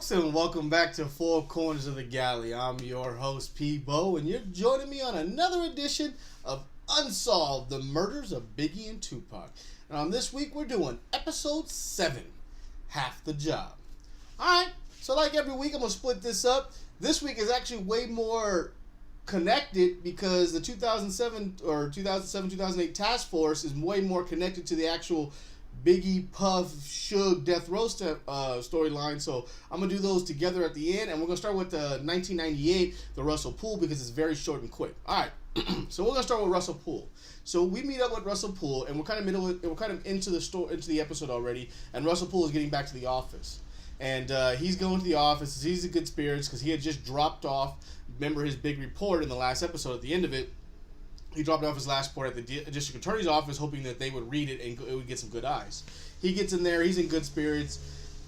folks, and welcome back to Four Corners of the Galley. I'm your host PBO, and you're joining me on another edition of Unsolved, the murders of Biggie and Tupac. And this week we're doing episode 7, Half the Job. Alright, so like every week I'm going to split this up. This week is actually way more connected because the 2007-2008 task force is way more connected to the actual Biggie, Puff, Suge, Death Row storyline. So I'm going to do those together at the end. And we're going to start with the 1998, the Russell Poole, because it's very short and quick. All right. So we're going to start with Russell Poole. So we meet up with Russell Poole, and we're kind of into the episode already. And Russell Poole is getting back to the office. And he's going to the office. He's in good spirits because he had just dropped off, remember his big report in the last episode at the end of it. He dropped off his last report at the district attorney's office, hoping that they would read it and it would get some good eyes. He gets in there. He's in good spirits.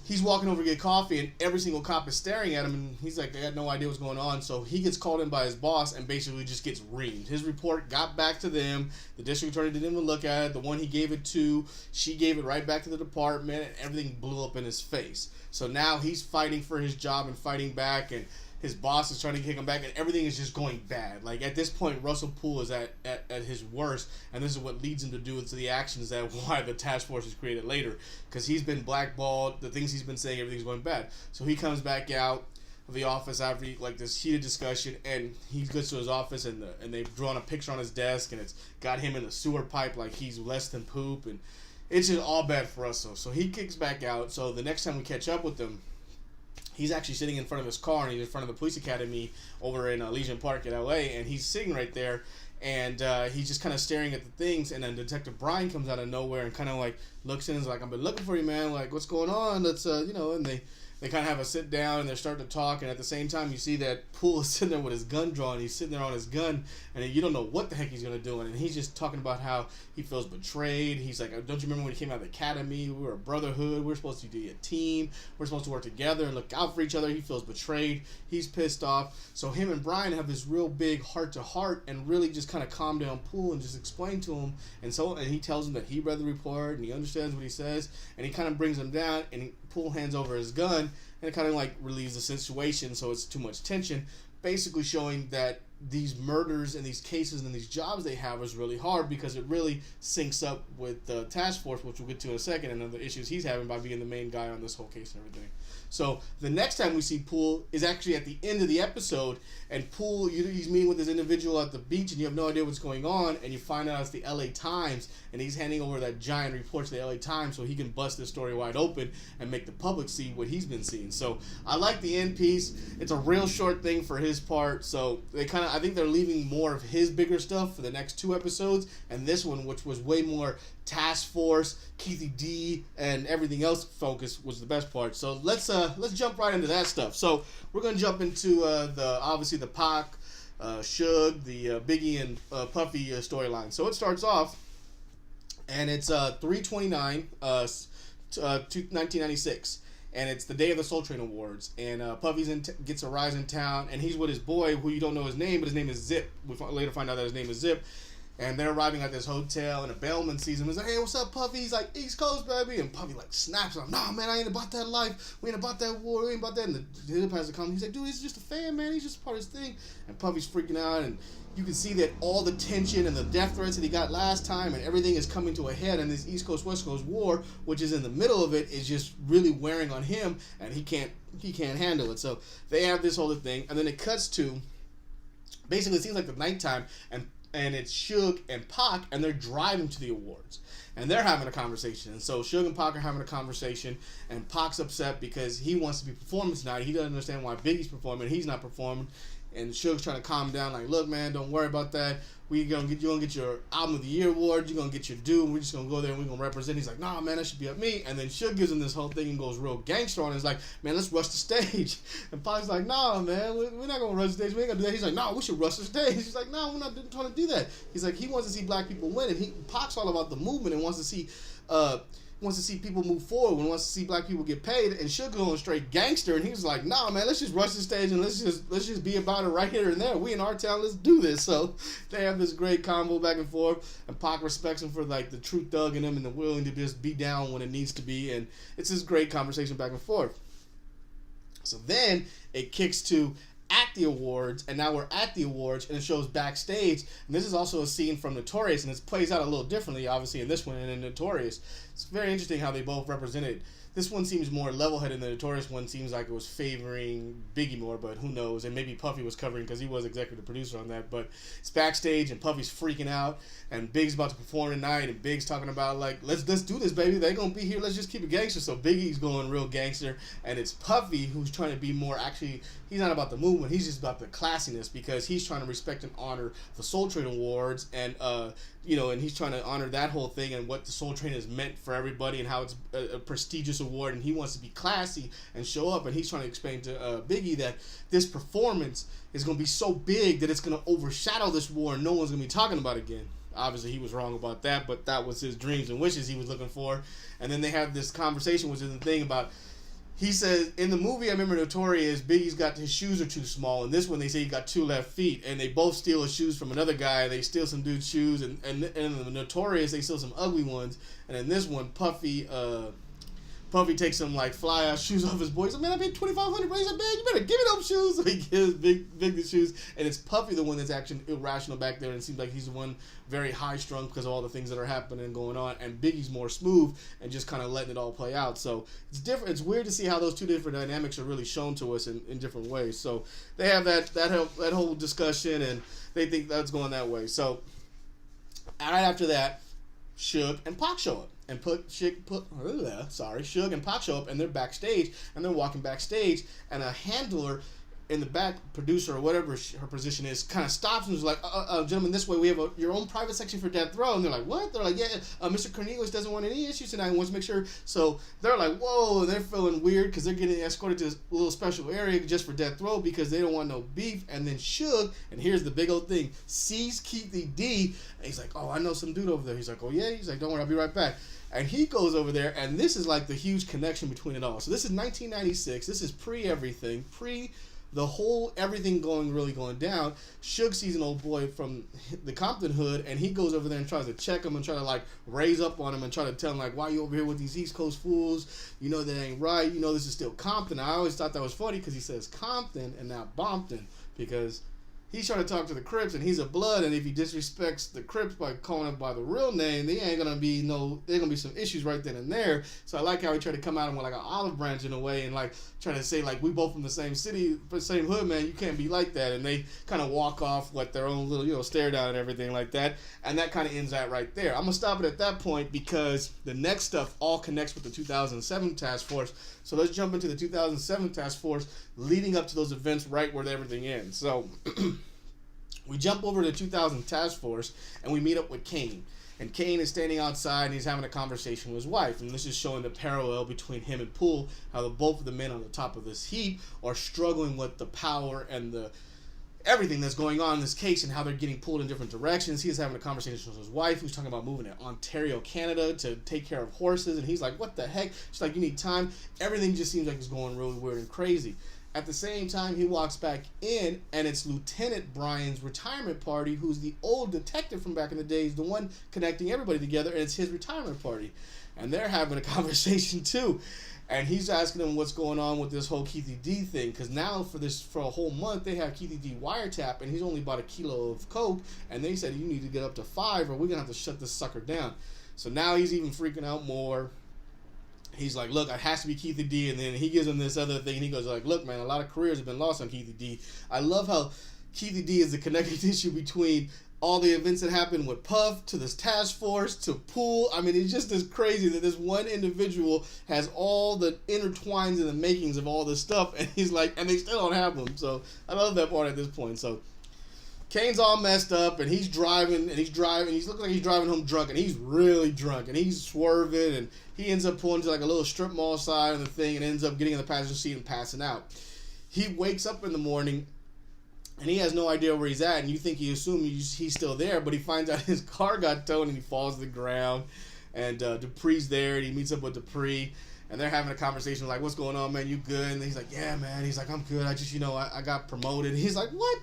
He's walking over to get coffee, and every single cop is staring at him, and he's like, they got no idea what's going on. So he gets called in by his boss and basically just gets reamed. His report got back to them. The district attorney didn't even look at it. The one he gave it to, she gave it right back to the department, and everything blew up in his face. So now he's fighting for his job and fighting back, and his boss is trying to kick him back, and everything is just going bad. Like, at this point, Russell Poole is at his worst, and this is what leads him to do to the actions that why the task force is created later. Because he's been blackballed, the things he's been saying, everything's going bad. So he comes back out of the office after this heated discussion, and he goes to his office, and they've drawn a picture on his desk, and it's got him in the sewer pipe like he's less than poop, and it's just all bad for Russell. So he kicks back out. So the next time we catch up with him, he's actually sitting in front of his car, and he's in front of the police academy over in Legion Park in L.A., and he's sitting right there, and he's just kind of staring at the things, and then Detective Brian comes out of nowhere and kind of like looks in and is like, I've been looking for you, man, like, what's going on? Let's, and they kind of have a sit down, and they're starting to talk, and at the same time, you see that Poole is sitting there with his gun drawn. He's sitting there on his gun, and you don't know what the heck he's going to do, and he's just talking about how he feels betrayed. He's like, don't you remember when he came out of the academy? We were a brotherhood. We're supposed to be a team. We're supposed to work together and look out for each other. He feels betrayed. He's pissed off. So him and Brian have this real big heart-to-heart and really just kind of calm down Poole and just explain to him. And he tells him that he read the report, and he understands what he says, and he kind of brings him down, and Poole hands over his gun, and it kind of like relieves the situation so it's too much tension, basically showing that these murders and these cases and these jobs they have is really hard because it really syncs up with the task force, which we'll get to in a second, and other issues he's having by being the main guy on this whole case and everything. So the next time we see Poole is actually at the end of the episode, and Poole, he's meeting with this individual at the beach, and you have no idea what's going on, and you find out it's the LA Times, and he's handing over that giant report to the LA Times so he can bust this story wide open and make the public see what he's been seeing. So I like the end piece. It's a real short thing for his part, so I think they're leaving more of his bigger stuff for the next 2 episodes, and this one, which was way more task force, Keithy D, and everything else focus, was the best part. So let's jump right into that stuff. So we're gonna jump into the Pac, Suge, the Biggie and Puffy storyline. So it starts off, and it's 3/29, 1996. And it's the day of the Soul Train Awards, and Puffy's gets a rise in town, and he's with his boy, who you don't know his name, but his name is Zip. We later find out that his name is Zip, and they're arriving at this hotel, and a bellman sees him and he's like, hey, what's up, Puffy? He's like, East Coast, baby, and Puffy like snaps him, nah, man, I ain't about that life, we ain't about that war, we ain't about that, and the Zip has to come, he's like, dude, he's just a fan, man, he's just part of his thing, and Puffy's freaking out, and you can see that all the tension and the death threats that he got last time and everything is coming to a head, and this East Coast West Coast war, which is in the middle of it, is just really wearing on him, and he can't handle it. So they have this whole thing, and then it cuts to basically it seems like the nighttime, and it's Suge and Pac, and they're driving to the awards, and they're having a conversation. And so Suge and Pac are having a conversation, and Pac's upset because he wants to be performing tonight. He doesn't understand why Biggie's performing, he's not performing. And Suge's trying to calm him down, like, look, man, don't worry about that. You're gonna get your Album of the Year award. You're gonna get your due. And we're just gonna go there and we're gonna represent. He's like, nah, man, that should be up me. And then Suge gives him this whole thing and goes real gangster on it. He's like, man, let's rush the stage. And Pac's like, nah, man, we're not gonna rush the stage. We ain't gonna do that. He's like, nah, we should rush the stage. He's like, nah, we're not trying to do that. He's like, he wants to see black people win, and Pac's all about the movement and wants to see people move forward and wants to see black people get paid, and Suge going straight gangster, and he was like, nah, man, let's just rush the stage and let's just be about it right here and there. We in our town, let's do this. So they have this great combo back and forth, and Pac respects him for like the true thug in him and the willing to just be down when it needs to be, and it's this great conversation back and forth. So then it kicks to at the awards, and now we're at the awards, and it shows backstage. And this is also a scene from Notorious, and it plays out a little differently, obviously, in this one and in Notorious. It's very interesting how they both represented. This one seems more level-headed, and the Notorious one seems like it was favoring Biggie more, but who knows? And maybe Puffy was covering because he was executive producer on that. But it's backstage, and Puffy's freaking out, and Big's about to perform tonight, and Big's talking about, like, let's do this, baby. They're going to be here. Let's just keep it gangster. So Biggie's going real gangster, and it's Puffy who's trying to be more actually, he's not about the movement. He's just about the classiness because he's trying to respect and honor the Soul Train Awards, and, and he's trying to honor that whole thing and what the Soul Train has meant for everybody and how it's a prestigious award, and he wants to be classy and show up, and he's trying to explain to Biggie that this performance is going to be so big that it's going to overshadow this war and no one's going to be talking about it again. Obviously, he was wrong about that, but that was his dreams and wishes he was looking for. And then they have this conversation, which is the thing about, he says, in the movie, I remember Notorious, Biggie's got his shoes are too small. And this one, they say he got 2 left feet. And they both steal his shoes from another guy. They steal some dude's shoes. And in the Notorious, they steal some ugly ones. And in this one, Puffy takes some like fly ass shoes off his boy. He's like, man, I paid $2,500. He's like, man, you better give me those shoes. So he gives Big the shoes, and it's Puffy the one that's actually irrational back there, and it seems like he's the one very high strung because of all the things that are happening and going on, and Biggie's more smooth and just kind of letting it all play out. So it's different. It's weird to see how those two different dynamics are really shown to us in different ways. So they have that whole discussion, and they think that's going that way. So right after that, Suge and Pac show up. And Suge and Pac show up, and they're backstage, and they're walking backstage, and a handler in the back, producer or whatever her position is, kind of stops and is like, gentlemen, this way, we have your own private section for death row. And they're like, what? They're like, yeah, Mr. Cornelius doesn't want any issues tonight and wants to make sure. So they're like, whoa, and they're feeling weird because they're getting escorted to this little special area just for death row because they don't want no beef. And then Suge, and here's the big old thing, sees Keithy D, and he's like, oh, I know some dude over there. He's like, oh, yeah? He's like, don't worry, I'll be right back. And he goes over there, and this is like the huge connection between it all. So this is 1996. This is pre-everything, the whole everything really going down. Suge sees an old boy from the Compton hood, and he goes over there and tries to check him and try to like raise up on him and try to tell him like, why are you over here with these East Coast fools? You know that ain't right. You know this is still Compton. I always thought that was funny because he says Compton and not Bompton, because he's trying to talk to the Crips, and he's a blood, and if he disrespects the Crips by calling them by the real name, there's gonna be some issues right then and there. So I like how he tried to come at him with like an olive branch in a way, and like trying to say like, we both from the same city, same hood, man, you can't be like that. And they kind of walk off with their own little, stare down and everything like that. And that kind of ends that right there. I'm gonna stop it at that point because the next stuff all connects with the 2007 task force. So let's jump into the 2007 task force leading up to those events right where everything ends. So we jump over to the 2000 task force and we meet up with Kane. And Kane is standing outside and he's having a conversation with his wife. And this is showing the parallel between him and Poole, how both of the men on the top of this heap are struggling with the power and the everything that's going on in this case and how they're getting pulled in different directions. He's having a conversation with his wife who's talking about moving to Ontario, Canada to take care of horses. And he's like, what the heck? She's like, you need time. Everything just seems like it's going really weird and crazy. At the same time, he walks back in, and it's Lieutenant Brian's retirement party, who's the old detective from back in the days, the one connecting everybody together, and it's his retirement party. And they're having a conversation, too. And he's asking him what's going on with this whole Keithy D thing, because now for a whole month, they have Keithy D wiretap, and he's only bought a kilo of coke, and they said, you need to get up to 5, or we're going to have to shut this sucker down. So now he's even freaking out more. He's like, look, it has to be Keithy D. And then he gives him this other thing. And he goes like, look, man, a lot of careers have been lost on Keithy D. I love how Keithy D is the connective tissue between all the events that happened with Puff to this task force to Poole. I mean, it's just as crazy that this one individual has all the intertwines and the makings of all this stuff. And he's like, and they still don't have them. So I love that part at this point. So Kane's all messed up, and he's driving. He's looking like he's driving home drunk, and he's really drunk, and he's swerving, and he ends up pulling to like a little strip mall side of the thing, and ends up getting in the passenger seat and passing out. He wakes up in the morning, and he has no idea where he's at, and you think he assumes he's still there, but he finds out his car got towed, and he falls to the ground, and Dupree's there, and he meets up with Dupree, and they're having a conversation like, what's going on, man, you good? And he's like, yeah, man. He's like, I'm good. I just, I got promoted. And he's like, what?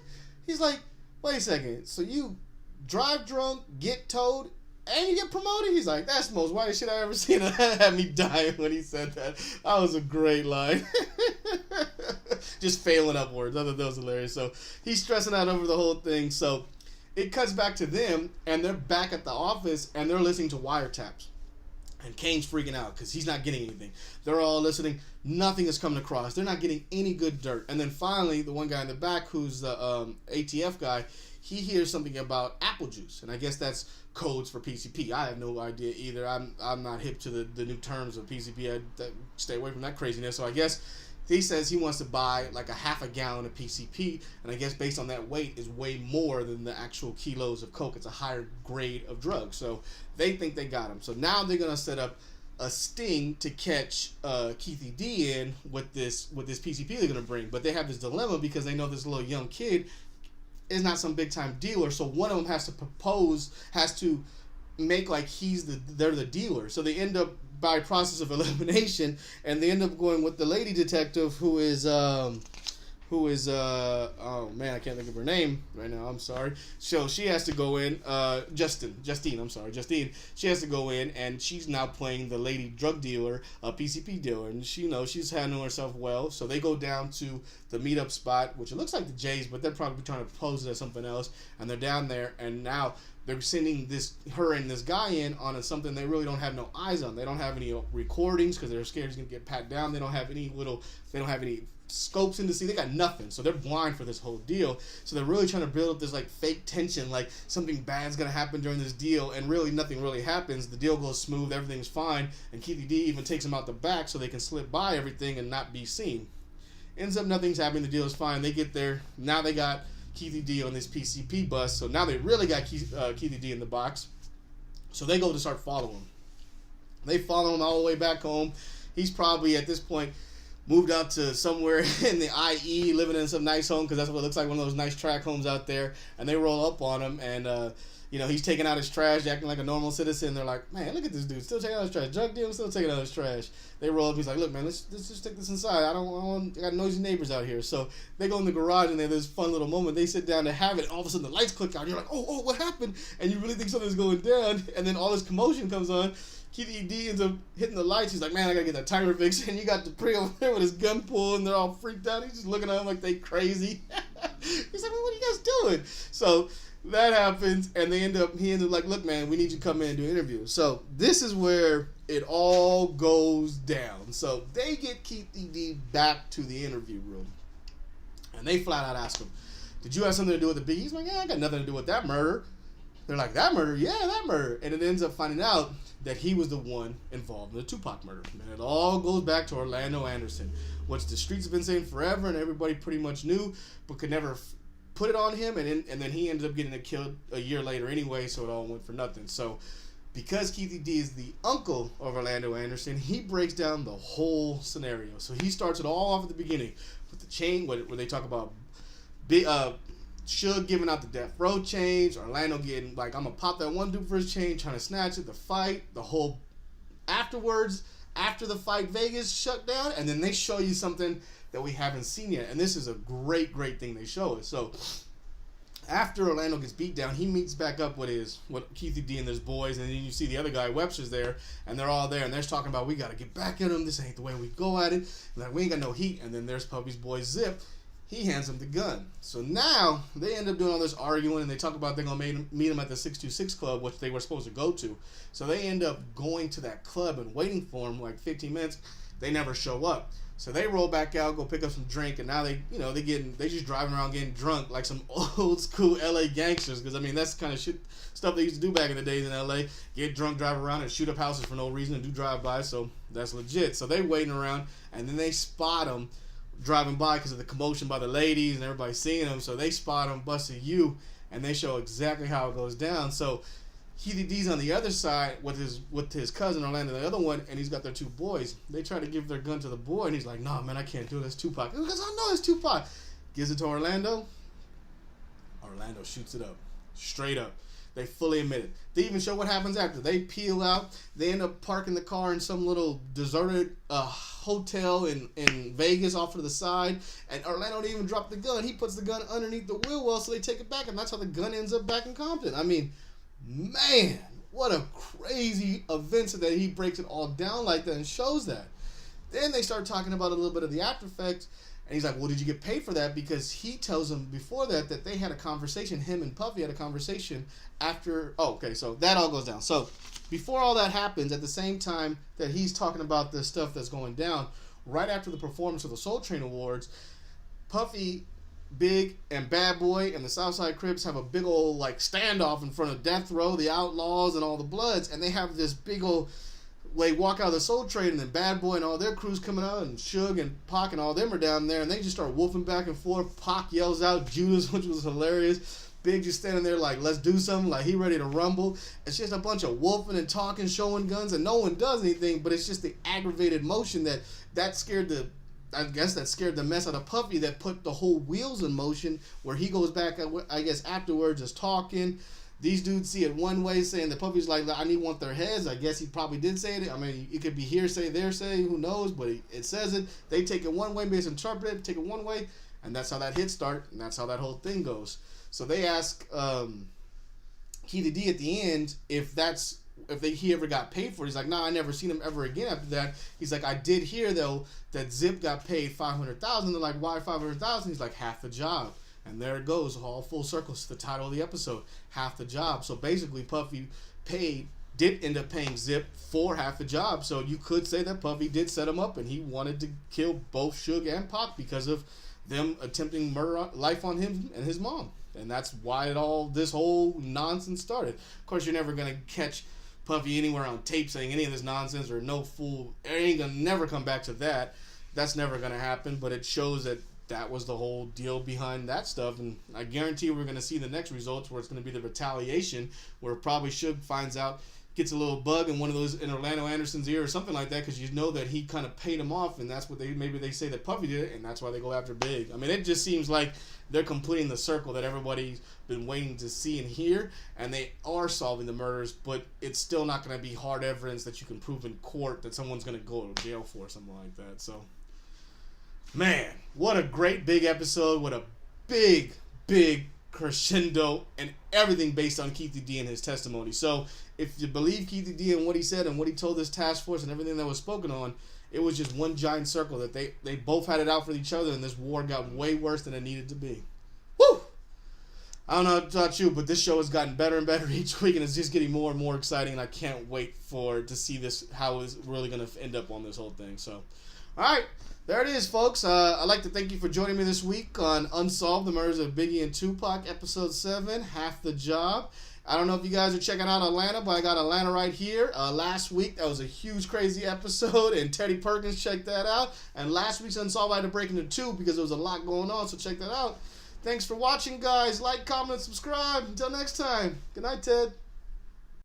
He's like, wait a second. So you drive drunk, get towed, and you get promoted? He's like, that's the most whitest shit I ever seen. That had me dying when he said that. That was a great line. Just failing upwards. I thought that was hilarious. So he's stressing out over the whole thing. So it cuts back to them, and they're back at the office, and they're listening to wiretaps. And Kane's freaking out because he's not getting anything. They're all listening. Nothing is coming across. They're not getting any good dirt. And then finally, the one guy in the back, who's the ATF guy, he hears something about apple juice. And I guess that's codes for PCP. I have no idea either. I'm not hip to the new terms of PCP. I stay away from that craziness. So I guess he says he wants to buy like a half a gallon of PCP. And I guess based on that weight is way more than the actual kilos of coke. It's a higher grade of drug. So they think they got him. So now they're going to set up a sting to catch Keithy D in with this PCP they're going to bring. But they have this dilemma because they know this little young kid is not some big time dealer. So one of them has to make like they're the dealer. So they end up by process of elimination, and they end up going with the lady detective who is oh man, I can't think of her name right now. I'm sorry. So she has to go in. Justine. She has to go in, and she's now playing the lady drug dealer, PCP dealer, and she's handling herself well. So they go down to the meetup spot, which it looks like the Jays, but they're probably trying to pose it as something else. And they're down there, and now they're sending her and this guy in on something they really don't have no eyes on. They don't have any recordings because they're scared he's gonna get pat down. They don't have any scopes in to see. They got nothing, so they're blind for this whole deal. So they're really trying to build up this like fake tension, like something bad's gonna happen during this deal, and really nothing really happens. The deal goes smooth, everything's fine, and Keithy D even takes them out the back so they can slip by everything and not be seen. Ends up nothing's happening. The deal is fine. They get there. Now they got Keithy D on this PCP bus, so now they really got Keithy D in the box. So they go to start following him. They follow him all the way back home. He's probably at this point moved out to somewhere in the IE, living in some nice home, because that's what it looks like, one of those nice track homes out there. And they roll up on him, and he's taking out his trash, acting like a normal citizen. They're like, man, look at this dude, still taking out his trash. Drug dealer, still taking out his trash. They roll up. He's like, look, man, let's just take this inside. I got noisy neighbors out here. So they go in the garage, and they have this fun little moment. They sit down to have it, and all of a sudden the lights click out. And you're like, oh, what happened? And you really think something's going down. And then all this commotion comes on. Keithy D ends up hitting the lights. He's like, man, I gotta get that timer fixed. And you got the pre over there with his gun pulled, and they're all freaked out. He's just looking at him like they crazy. He's like, well, what are you guys doing? So that happens, and he ends up like, look, man, we need you to come in and do an interview. So this is where it all goes down. So they get Keithy D back to the interview room, and they flat out ask him, did you have something to do with the Biggie? He's like, yeah, I got nothing to do with that murder. They're like, that murder? Yeah, that murder. And it ends up finding out that he was the one involved in the Tupac murder. And it all goes back to Orlando Anderson, which the streets have been saying forever, and everybody pretty much knew, but could never put it on him. And then he ended up getting killed a year later anyway, so it all went for nothing. So because Keithy D is the uncle of Orlando Anderson, he breaks down the whole scenario. So he starts it all off at the beginning with the chain, where they talk about Suge giving out the death row change, Orlando getting like, I'm gonna pop that one dude for his chain, trying to snatch it, the fight, the whole afterwards, after the fight, Vegas shut down, and then they show you something that we haven't seen yet, and this is a great thing they show us. So after Orlando gets beat down, he meets back up with Keithy D and his boys, and then you see the other guy, Webster's there, and they're all there, and they're talking about, we gotta get back at him, this ain't the way we go at it, and like, we ain't got no heat. And then there's Puppy's boy Zip. He hands him the gun. So now they end up doing all this arguing, and they talk about they're going to meet him at the 626 Club, which they were supposed to go to. So they end up going to that club and waiting for him like 15 minutes. They never show up. So they roll back out, go pick up some drink, and now they just driving around getting drunk like some old school LA gangsters. Because I mean, that's the kind of stuff they used to do back in the days in LA. Get drunk, drive around, and shoot up houses for no reason and do drive-bys. So that's legit. So they waiting around, and then they spot him driving by because of the commotion by the ladies and everybody seeing him. So they spot him busting you, and they show exactly how it goes down. So Keithy D's on the other side with his cousin Orlando, the other one, and he's got their two boys. They try to give their gun to the boy, and he's like, "No, man, I can't do this. Tupac." He goes, "I know it's Tupac." Gives it to Orlando. Orlando shoots it up, straight up. They fully admit it. They even show what happens after. They peel out. They end up parking the car in some little deserted hotel in Vegas off to the side. And Orlando didn't even drop the gun. He puts the gun underneath the wheel well, so they take it back. And that's how the gun ends up back in Compton. I mean, man, what a crazy event that he breaks it all down like that and shows that. Then they start talking about a little bit of the after effects, and he's like, well, did you get paid for that? Because he tells them before that they had a conversation, him and Puffy had a conversation after, so that all goes down. So before all that happens, at the same time that he's talking about the stuff that's going down, right after the performance of the Soul Train Awards, Puffy, Big, and Bad Boy and the Southside Crips have a big old like standoff in front of Death Row, the Outlaws, and all the Bloods, and they have this big old walk out of the Soul Train, and then Bad Boy and all their crews coming out, and Suge and Pac and all them are down there, and they just start wolfing back and forth. Pac yells out Judas, which was hilarious. Big just standing there like, let's do something, like he ready to rumble. It's just a bunch of wolfing and talking, showing guns, and no one does anything, but it's just the aggravated motion that scared the mess out of Puffy, that put the whole wheels in motion, where he goes back, I guess, afterwards, just talking. These dudes see it one way, saying that Puffy's like, I want their heads. I guess he probably did say it. I mean, it could be hearsay, thearsay, who knows, but it says it. They take it one way, misinterpret it, take it one way, and that's how that hit start, and that's how that whole thing goes. So they ask Keith D at the end if he ever got paid for it. He's like, I never seen him ever again after that. He's like, I did hear, though, that Zip got paid $500,000. They're like, why $500,000? He's like, half the job. And there it goes, all full circle. It's the title of the episode, half the job. So basically, Puffy did end up paying Zip for half the job. So you could say that Puffy did set him up, and he wanted to kill both Suge and Pac because of them attempting life on him and his mom. And that's why this whole nonsense started. Of course, you're never going to catch Puffy anywhere on tape saying any of this nonsense, or no fool. It ain't going to never come back to that. That's never going to happen, but it shows that was the whole deal behind that stuff. And I guarantee we're going to see the next results, where it's going to be the retaliation, where probably Suge finds out, gets a little bug in one of those, in Orlando Anderson's ear or something like that, because you know that he kind of paid him off, and that's what maybe they say that Puffy did it, and that's why they go after Big. I mean, it just seems like they're completing the circle that everybody's been waiting to see and hear, and they are solving the murders, but it's still not going to be hard evidence that you can prove in court that someone's going to go to jail for, something like that. So, man, what a great big episode. What a big crescendo, and everything based on Keith D and his testimony. So if you believe Keith D and what he said and what he told this task force and everything that was spoken on, it was just one giant circle that they both had it out for each other, and this war got way worse than it needed to be. Woo! I don't know about you, but this show has gotten better and better each week, and it's just getting more and more exciting, and I can't wait to see how it's really going to end up on this whole thing. So, all right. There it is, folks. I'd like to thank you for joining me this week on Unsolved, the Murders of Biggie and Tupac, Episode 7, Half the Job. I don't know if you guys are checking out Atlanta, but I got Atlanta right here. Last week, that was a huge, crazy episode, and Teddy Perkins, checked that out. And last week's Unsolved, I had to break into 2 because there was a lot going on, so check that out. Thanks for watching, guys. Like, comment, subscribe. Until next time. Good night, Ted.